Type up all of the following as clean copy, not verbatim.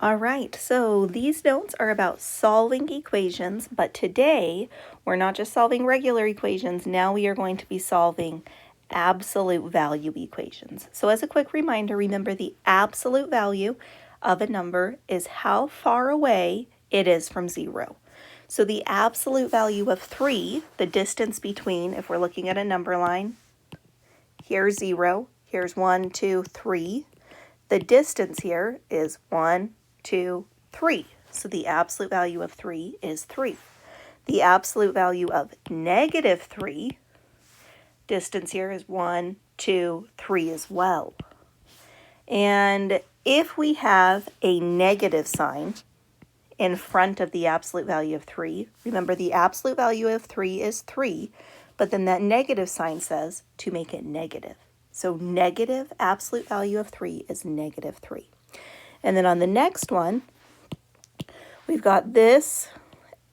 All right, so these notes are about solving equations, but today we're not just solving regular equations. Now we are going to be solving absolute value equations. So as a quick reminder, remember the absolute value of a number is how far away it is from 0. So the absolute value of 3, the distance between, if we're looking at a number line, here's 0, here's 1, 2, 3. The distance here is 1, 2, 3. So the absolute value of 3 is 3. The absolute value of negative 3, distance here is 1, 2, 3 as well. And if we have a negative sign in front of the absolute value of 3, remember the absolute value of 3 is 3, but then that negative sign says to make it negative. So negative absolute value of 3 is negative 3. And then on the next one, we've got this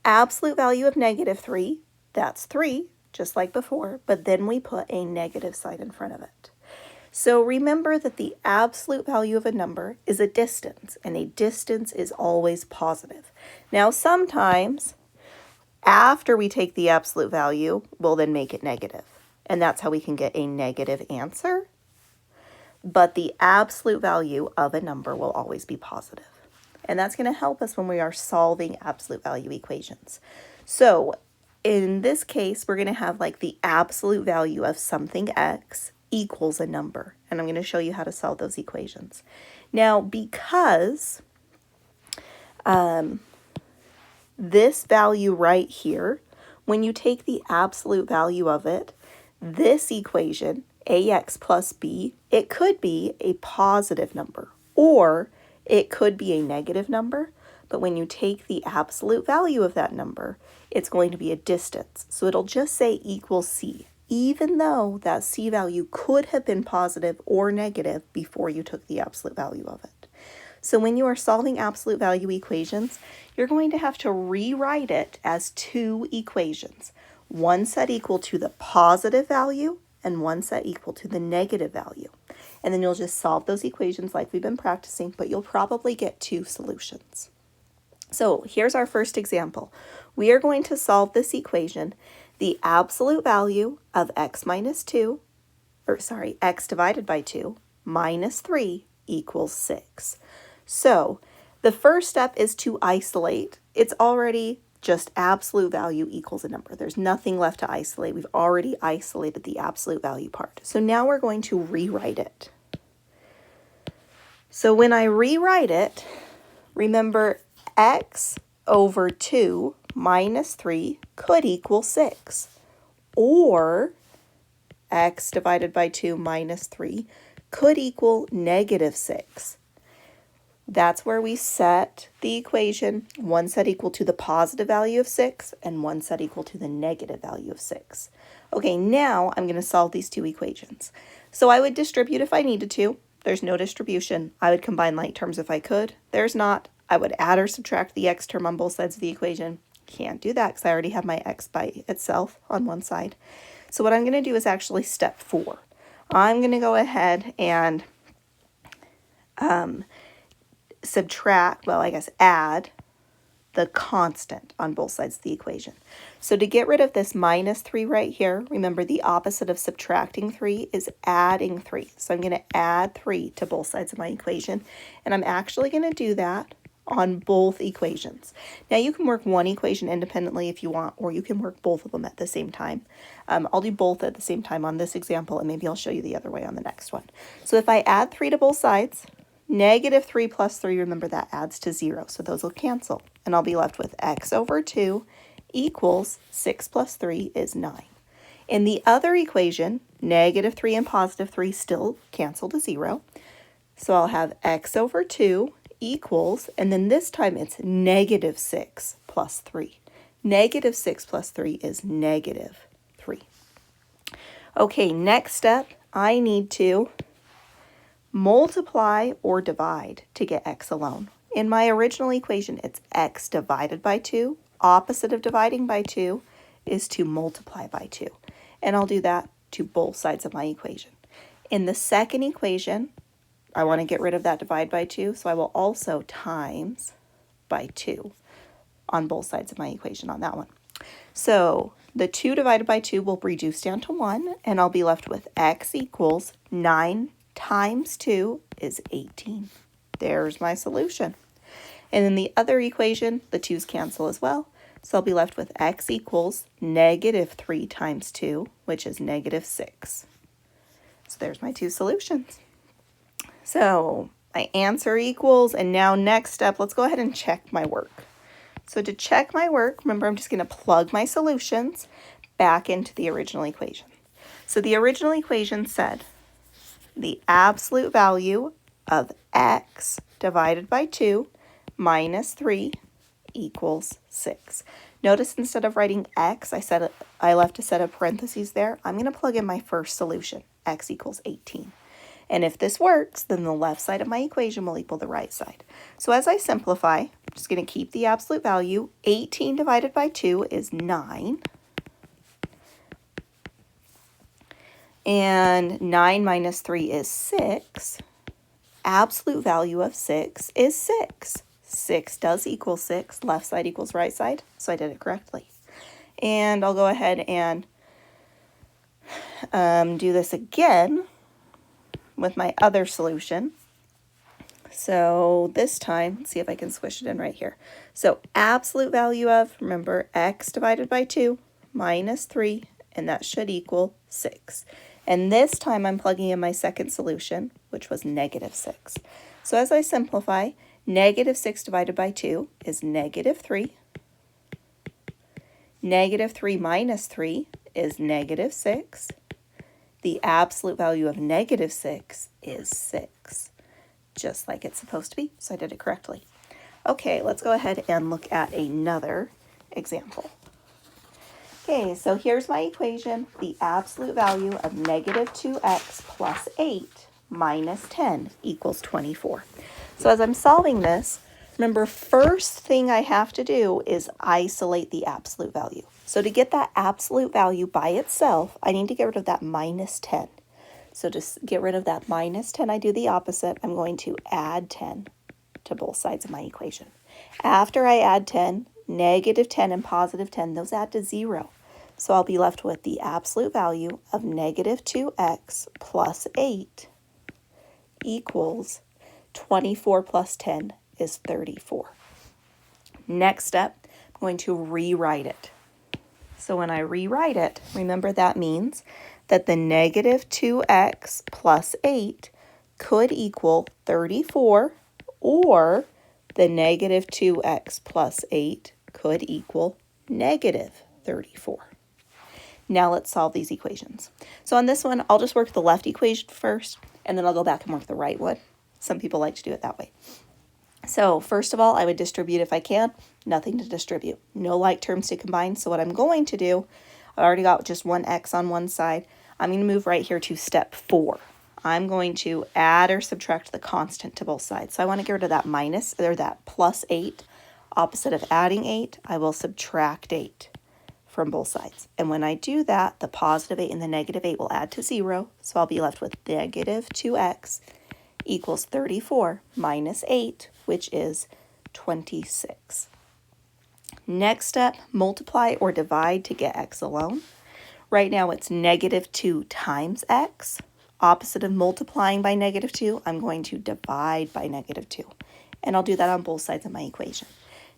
absolute value of negative 3. That's 3, just like before, but then we put a negative sign in front of it. So remember that the absolute value of a number is a distance, and a distance is always positive. Now, sometimes after we take the absolute value, we'll then make it negative, and that's how we can get a negative answer. But the absolute value of a number will always be positive. And that's going to help us when we are solving absolute value equations. So in this case, we're going to have like the absolute value of something x equals a number. And I'm going to show you how to solve those equations. Now, because this value right here, when you take the absolute value of it, this equation, ax plus b, it could be a positive number or it could be a negative number, but when you take the absolute value of that number, it's going to be a distance. So it'll just say equals c, even though that c value could have been positive or negative before you took the absolute value of it. So when you are solving absolute value equations, you're going to have to rewrite it as two equations. One set equal to the positive value and one set equal to the negative value. And then you'll just solve those equations like we've been practicing, but you'll probably get two solutions. So here's our first example. We are going to solve this equation. The absolute value of x divided by 2 minus 3 equals 6. So the first step is to isolate. It's already just absolute value equals a number. There's nothing left to isolate. We've already isolated the absolute value part. So now we're going to rewrite it. So when I rewrite it, remember x over 2 minus 3 could equal 6. Or x divided by 2 minus 3 could equal negative 6. That's where we set the equation, one set equal to the positive value of 6 and one set equal to the negative value of 6. Okay, now I'm going to solve these two equations. So I would distribute if I needed to. There's no distribution. I would combine like terms if I could. There's not. I would add or subtract the x term on both sides of the equation. Can't do that because I already have my x by itself on one side. So what I'm going to do is actually step 4. I'm going to go ahead and add the constant on both sides of the equation. So to get rid of this minus 3 right here, remember the opposite of subtracting 3 is adding 3. So I'm going to add 3 to both sides of my equation, and I'm actually going to do that on both equations. Now you can work one equation independently if you want, or you can work both of them at the same time. I'll do both at the same time on this example, and maybe I'll show you the other way on the next one. So if I add 3 to both sides, negative 3 plus 3, remember that adds to 0, so those will cancel. And I'll be left with x over 2 equals 6 plus 3 is 9. In the other equation, negative 3 and positive 3 still cancel to 0. So I'll have x over 2 equals, and then this time it's negative 6 plus 3. Negative 6 plus 3 is negative 3. Okay, next step, I need to multiply or divide to get x alone. In my original equation, it's x divided by 2. Opposite of dividing by 2 is to multiply by 2. And I'll do that to both sides of my equation. In the second equation, I want to get rid of that divide by 2, so I will also times by 2 on both sides of my equation on that one. So the 2 divided by 2 will reduce down to 1, and I'll be left with x equals 9 times 2 is 18. There's my solution. And in the other equation, the 2's cancel as well. So I'll be left with x equals negative 3 times 2, which is negative 6. So there's my 2 solutions. So my answer equals, and now next step, let's go ahead and check my work. So to check my work, remember I'm just going to plug my solutions back into the original equation. So the original equation said the absolute value of x divided by 2 minus 3 equals 6. Notice instead of writing x, I left a set of parentheses there. I'm going to plug in my first solution, x equals 18. And if this works, then the left side of my equation will equal the right side. So as I simplify, I'm just going to keep the absolute value. 18 divided by 2 is 9. And 9 minus 3 is 6. Absolute value of 6 is 6. 6 does equal 6. Left side equals right side, so I did it correctly. And I'll go ahead and do this again with my other solution. So this time, let's see if I can squish it in right here. So absolute value of, remember, x divided by 2 minus 3, and that should equal 6. And this time I'm plugging in my second solution, which was negative 6. So as I simplify, negative 6 divided by 2 is negative 3. Negative 3 minus 3 is negative 6. The absolute value of negative 6 is 6, just like it's supposed to be, so I did it correctly. Okay, let's go ahead and look at another example. Okay, so here's my equation. The absolute value of negative 2x plus 8 minus 10 equals 24. So as I'm solving this, remember, first thing I have to do is isolate the absolute value. So to get that absolute value by itself, I need to get rid of that minus 10. So to get rid of that minus 10, I do the opposite. I'm going to add 10 to both sides of my equation. After I add 10, negative 10 and positive 10, those add to 0. So I'll be left with the absolute value of negative 2x plus 8 equals 24 plus 10 is 34. Next step, I'm going to rewrite it. So when I rewrite it, remember that means that the negative 2x plus 8 could equal 34, or the negative 2x plus 8 could equal negative 34. Now let's solve these equations. So on this one, I'll just work the left equation first, and then I'll go back and work the right one. Some people like to do it that way. So first of all, I would distribute if I can. Nothing to distribute. No like terms to combine. So what I'm going to do, I already got just one x on one side. I'm going to move right here to step 4. I'm going to add or subtract the constant to both sides. So I want to get rid of that minus, or that plus 8. Opposite of adding 8, I will subtract 8 from both sides. And when I do that, the positive 8 and the negative 8 will add to 0. So I'll be left with negative 2x equals 34 minus 8, which is 26. Next step, multiply or divide to get x alone. Right now it's negative 2 times x. Opposite of multiplying by negative 2, I'm going to divide by negative 2. And I'll do that on both sides of my equation.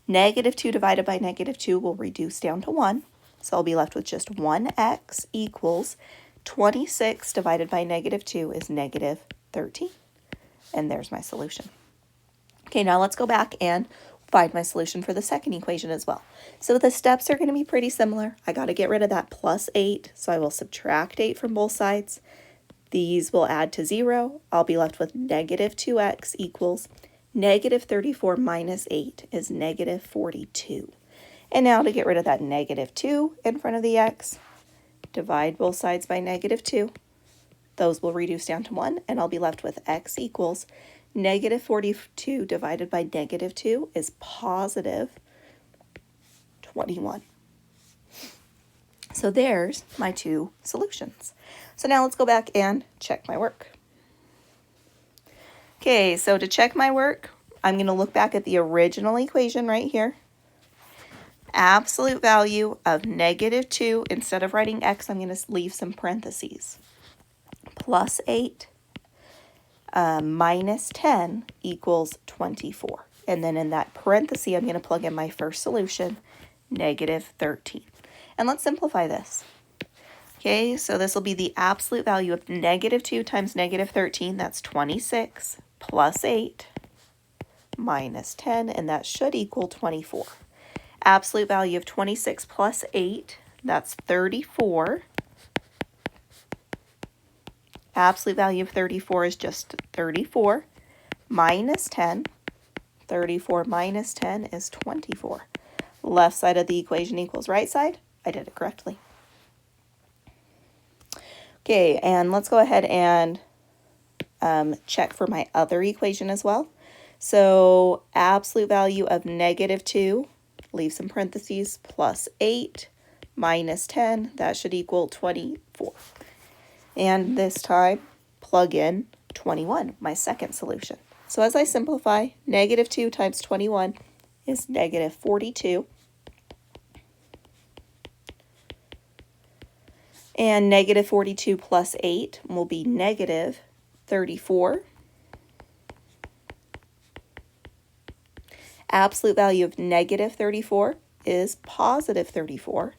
Negative 2 divided by negative 2 will reduce down to 1. So I'll be left with just 1x equals 26 divided by negative 2 is negative 13. And there's my solution. Okay, now let's go back and find my solution for the second equation as well. So the steps are going to be pretty similar. I got to get rid of that plus 8, so I will subtract 8 from both sides. These will add to 0. I'll be left with negative 2x equals negative 34 minus 8 is negative 42. And now to get rid of that negative 2 in front of the x, divide both sides by negative 2. Those will reduce down to 1, and I'll be left with x equals negative 42 divided by negative 2 is positive 21. So there's my 2 solutions. So now let's go back and check my work. Okay, so to check my work, I'm going to look back at the original equation right here. Absolute value of -2, instead of writing x, I'm going to leave some parentheses. Plus 8 minus 10 equals 24. And then in that parenthesis, I'm going to plug in my first solution, -13. And let's simplify this. Okay, so this will be the absolute value of -2 times -13. That's 26 plus 8 minus 10, and that should equal 24. Absolute value of 26 plus 8, that's 34. Absolute value of 34 is just 34 minus 10. 34 minus 10 is 24. Left side of the equation equals right side. I did it correctly. Okay, and let's go ahead and check for my other equation as well. So absolute value of -2, leave some parentheses, plus 8 minus 10, that should equal 24. And this time, plug in 21, my second solution. So as I simplify, -2 times 21 is -42. And -42 plus 8 will be -34. Absolute value of -34 is +34.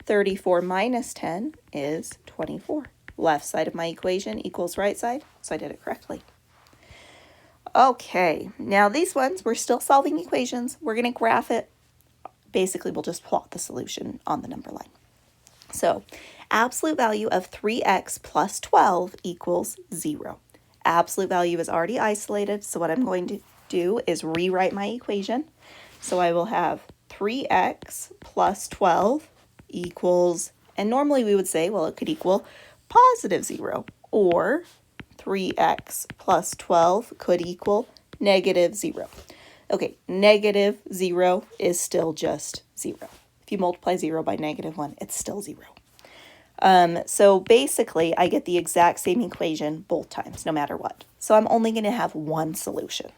34 minus 10 is 24. Left side of my equation equals right side, so I did it correctly. Okay, now these ones, we're still solving equations. We're going to graph it. Basically, we'll just plot the solution on the number line. So, absolute value of 3x plus 12 equals 0. Absolute value is already isolated, so what I'm going to do is rewrite my equation. So I will have 3x plus 12 equals, and normally we would say, well, it could equal +0, or 3x plus 12 could equal -0. Okay, -0 is still just 0. If you multiply 0 by -1, it's still 0. So basically, I get the exact same equation both times, no matter what. So I'm only going to have one solution.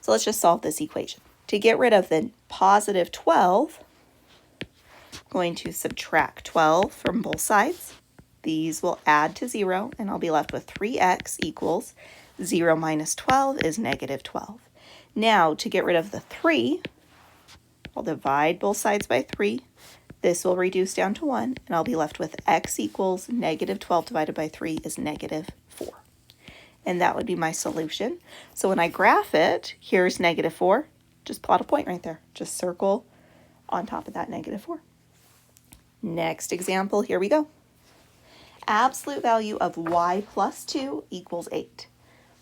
So let's just solve this equation. To get rid of the +12, I'm going to subtract 12 from both sides. These will add to 0, and I'll be left with 3x equals 0 minus 12 is -12. Now, to get rid of the 3, I'll divide both sides by 3. This will reduce down to 1, and I'll be left with x equals -12 divided by 3 is -4. And that would be my solution. So when I graph it, here's -4. Just plot a point right there. Just circle on top of that -4. Next example, here we go. Absolute value of y plus 2 equals 8.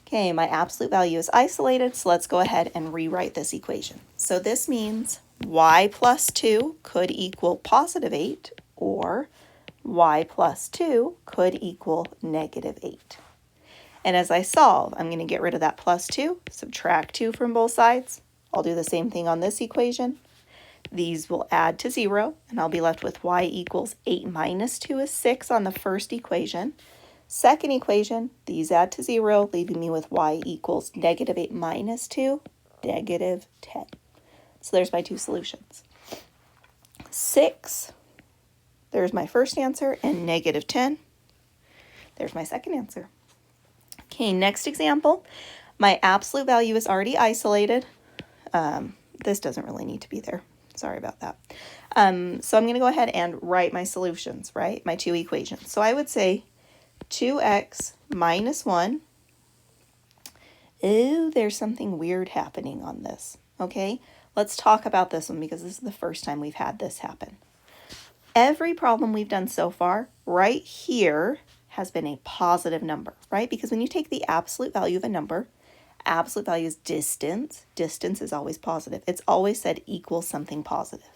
Okay, my absolute value is isolated, so let's go ahead and rewrite this equation. So this means y plus 2 could equal +8, or y plus 2 could equal -8. And as I solve, I'm going to get rid of that +2, subtract 2 from both sides. I'll do the same thing on this equation. These will add to 0, and I'll be left with y equals 8 minus 2 is 6 on the first equation. Second equation, these add to 0, leaving me with y equals -8 minus 2, -10. So there's my two solutions. 6, there's my first answer, and -10, there's my second answer. Okay, next example. My absolute value is already isolated. This doesn't really need to be there. Sorry about that. So I'm going to go ahead and write my solutions, right? My two equations. So I would say 2x minus 1. Ooh, there's something weird happening on this. Okay, let's talk about this one because this is the first time we've had this happen. Every problem we've done so far, right here, has been a positive number, right? Because when you take the absolute value of a number, absolute value is distance. Distance is always positive. It's always said equals something positive.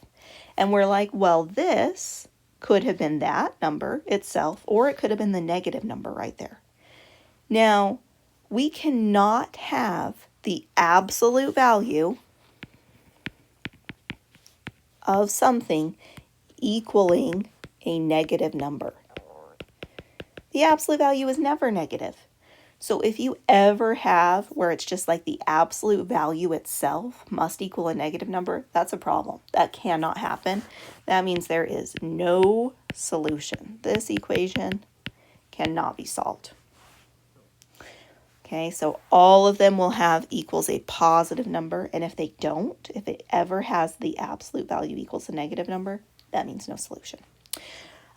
And we're like, well, this could have been that number itself, or it could have been the negative number right there. Now, we cannot have the absolute value of something equaling a negative number. the absolute value is never negative. So if you ever have where it's just like the absolute value itself must equal a negative number, that's a problem. That cannot happen. That means there is no solution. This equation cannot be solved. Okay, so all of them will have equals a positive number, and if they don't, if it ever has the absolute value equals a negative number, that means no solution.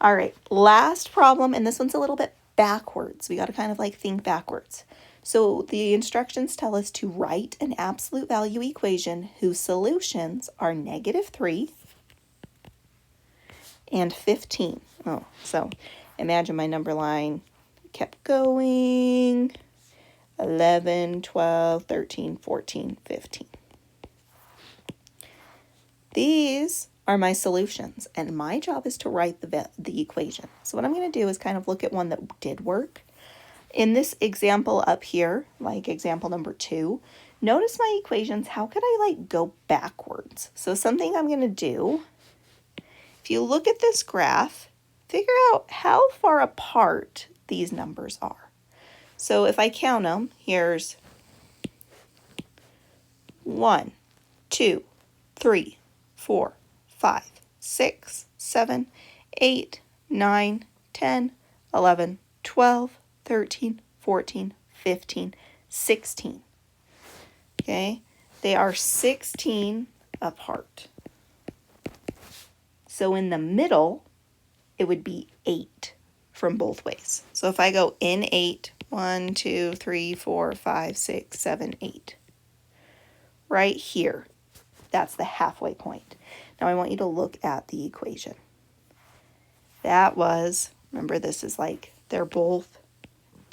All right, last problem, and this one's a little bit backwards. We got to kind of like think backwards. So the instructions tell us to write an absolute value equation whose solutions are -3 and 15. Oh, so imagine my number line kept going. 11, 12, 13, 14, 15. These are my solutions, and my job is to write the equation. So what I'm going to do is kind of look at one that did work. In this example up here, like example number 2, notice my equations. How could I like go backwards? So something I'm going to do, if you look at this graph, figure out how far apart these numbers are. So if I count them, here's 1, 2, 3, 4, 5, 6, 7, 8, 9, 10, 11, 12, 13, 14, 15, 16. Okay, they are 16 apart. So in the middle, it would be 8 from both ways. So if I go in 8, 1, 2, 3, 4, 5, 6, 7, 8. Right here, that's the halfway point. Now I want you to look at the equation. That was, remember this is like, they're both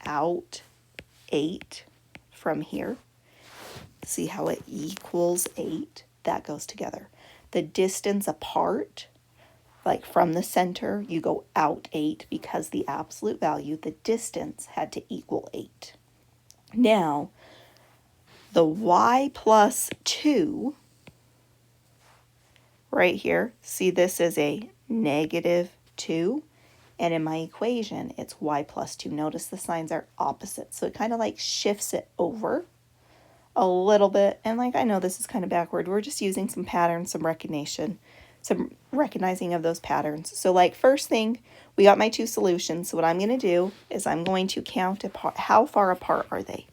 out 8 from here. See how it equals 8? That goes together. The distance apart, like from the center, you go out 8 because the absolute value, the distance, had to equal 8. Now, the y plus 2, right here, see this is a -2, and in my equation, it's y plus 2. Notice the signs are opposite, so it kind of like shifts it over a little bit, and like I know this is kind of backward. We're just using some patterns, some recognizing of those patterns. So like first thing, we got my 2 solutions. So what I'm going to do is I'm going to count how far apart are they.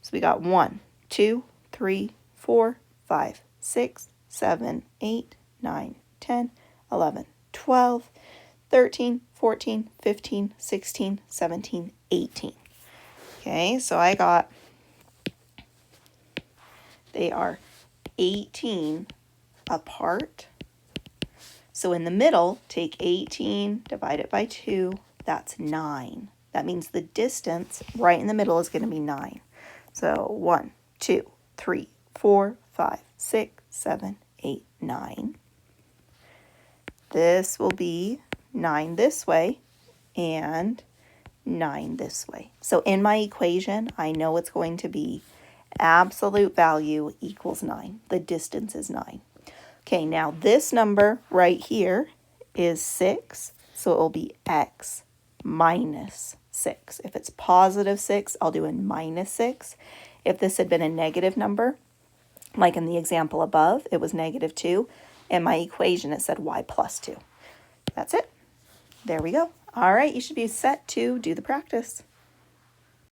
So we got 1, 2, 3, 4, 5, 6, 7, 8, 9, 10, 11, 12, 13, 14, 15, 16, 17, 18. Okay, so I got, they are 18 apart. So in the middle, take 18, divide it by 2, that's 9. That means the distance right in the middle is going to be 9. So 1, 2, 3, 4, 5, 6, 7, 8, 9. This will be 9 this way and 9 this way. So in my equation, I know it's going to be absolute value equals 9. The distance is 9. Okay, now this number right here is 6, so it will be x minus 6. If it's positive 6, I'll do a -6. If this had been a negative number, like in the example above, it was -2. In my equation, it said y plus 2. That's it. There we go. All right, you should be set to do the practice.